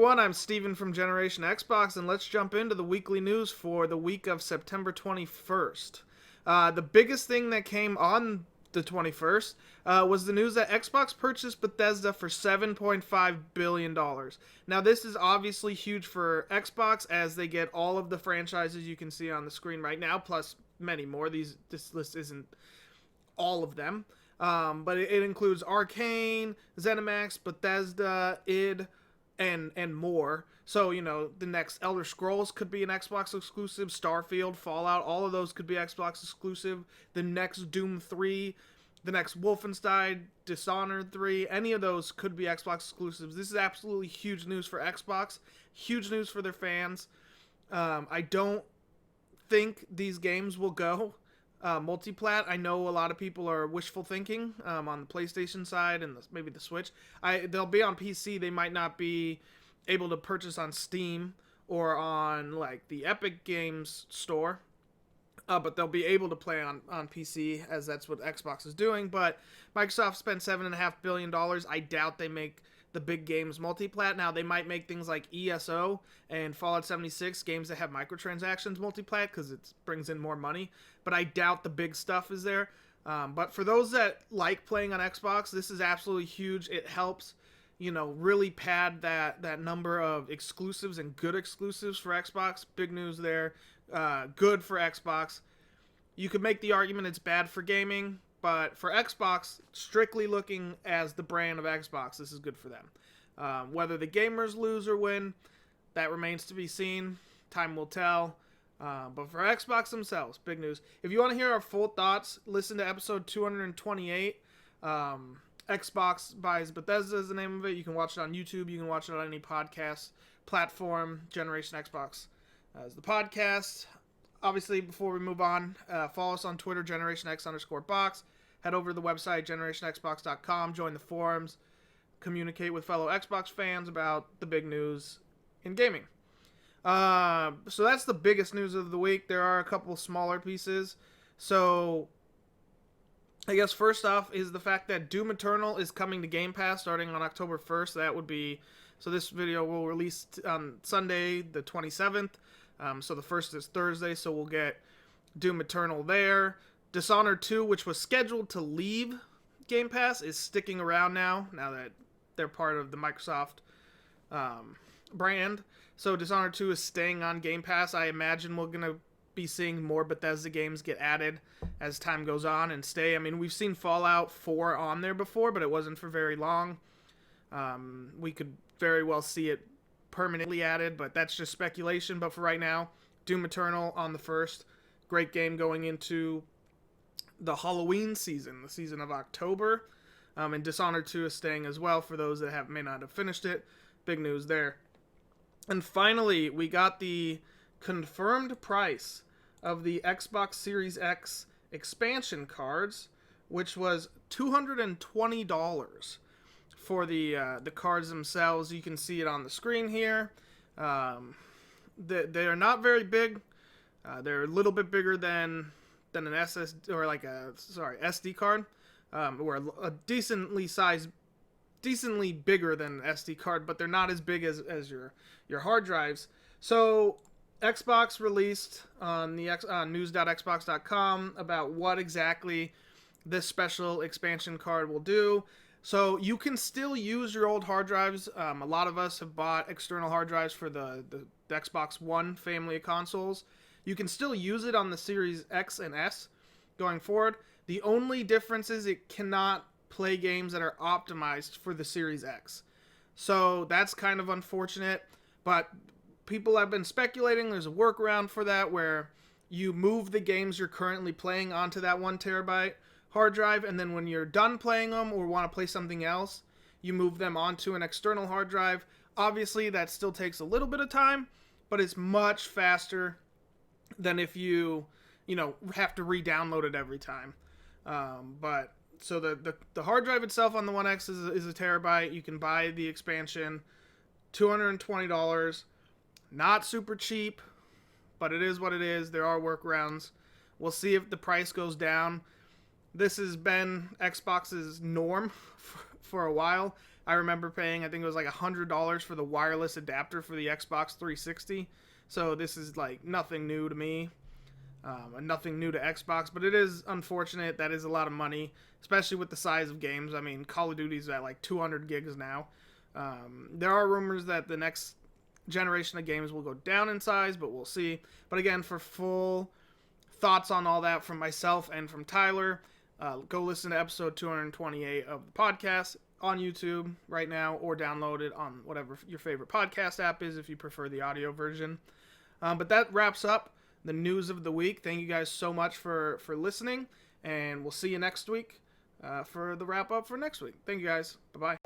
everyone, I'm Steven from Generation Xbox, and let's jump into the weekly news for the week of September 21st. The biggest thing that came on the 21st was the news that Xbox purchased Bethesda for $7.5 billion. Now, this is obviously huge for Xbox as they get all of the franchises you can see on the screen right now, plus many more. This list isn't all of them, but it includes Arcane, Zenimax, Bethesda, id, and more. So, the next Elder Scrolls could be an Xbox exclusive, Starfield, Fallout, all of those could be Xbox exclusive. The next Doom 3, the next Wolfenstein, Dishonored 3, any of those could be Xbox exclusives. This is absolutely huge news for Xbox, huge news for their fans. I don't think these games will go multiplat. I know a lot of people are wishful thinking on the PlayStation side and maybe the Switch. They'll be on PC. They might not be able to purchase on Steam or on like the Epic Games store, but they'll be able to play on PC as that's what Xbox is doing. But Microsoft spent $7.5 billion. I doubt they make the big games multiplat. Now, they might make things like ESO and Fallout 76, games that have microtransactions multiplat because it brings in more money, but I doubt the big stuff is there. But for those that like playing on Xbox, this is absolutely huge. It helps, really pad that number of exclusives and good exclusives for Xbox. Big news there. Good for Xbox. You could make the argument it's bad for gaming, but for Xbox, strictly looking as the brand of Xbox, this is good for them. Whether the gamers lose or win, that remains to be seen. Time will tell. But for Xbox themselves, big news. If you want to hear our full thoughts, listen to episode 228. Xbox buys Bethesda is the name of it. You can watch it on YouTube. You can watch it on any podcast platform. Generation Xbox is the podcast. Obviously, before we move on, follow us on Twitter, GenerationX_box. Head over to the website, GenerationXbox.com. Join the forums. Communicate with fellow Xbox fans about the big news in gaming. So that's the biggest news of the week. There are a couple smaller pieces. So I guess first off is the fact that Doom Eternal is coming to Game Pass starting on October 1st. That would be... So this video will release on Sunday, the 27th. So the first is Thursday, so we'll get Doom Eternal there. Dishonored 2, which was scheduled to leave Game Pass, is sticking around now that they're part of the Microsoft brand. So Dishonored 2 is staying on Game Pass. I imagine we're going to be seeing more Bethesda games get added as time goes on and stay. I mean, we've seen Fallout 4 on there before, but it wasn't for very long. We could very well see it permanently added, but that's just speculation. But for right now, Doom Eternal on the 1st. Great game going into the Halloween season, the season of October. And Dishonored 2 is staying as well for those that may not have finished it. Big news there. And finally, we got the confirmed price of the Xbox Series X expansion cards, which was $220 for the cards themselves. You can see it on the screen here. They are not very big. They're a little bit bigger than an SSD or SD card, or a decently bigger than an SD card, but they're not as big as your hard drives. So Xbox released on news.xbox.com about what exactly this special expansion card will do. So you can still use your old hard drives. A lot of us have bought external hard drives for the Xbox One family of consoles. You can still use it on the Series X and S going forward. The only difference is it cannot play games that are optimized for the Series X. So that's kind of unfortunate, but people have been speculating there's a workaround for that where you move the games you're currently playing onto that 1 terabyte hard drive, and then when you're done playing them or want to play something else, you move them onto an external hard drive. Obviously, that still takes a little bit of time, but it's much faster than if you have to re-download it every time. But so the hard drive itself on the One X is a terabyte. You can buy the expansion, $220. Not super cheap, but it is what it is. There are workarounds. We'll see if the price goes down. This has been Xbox's norm for a while. I remember paying, I think it was like $100 for the wireless adapter for the Xbox 360. So this is like nothing new to me, and nothing new to Xbox. But it is unfortunate. That is a lot of money, especially with the size of games. I mean, Call of Duty's at like 200 gigs now. There are rumors that the next generation of games will go down in size, but we'll see. But again, for full thoughts on all that from myself and from Tyler, go listen to episode 228 of the podcast on YouTube right now, or download it on whatever your favorite podcast app is if you prefer the audio version. But that wraps up the news of the week. Thank you guys so much for listening, and we'll see you next week for the wrap up for next week. Thank you guys. Bye-bye.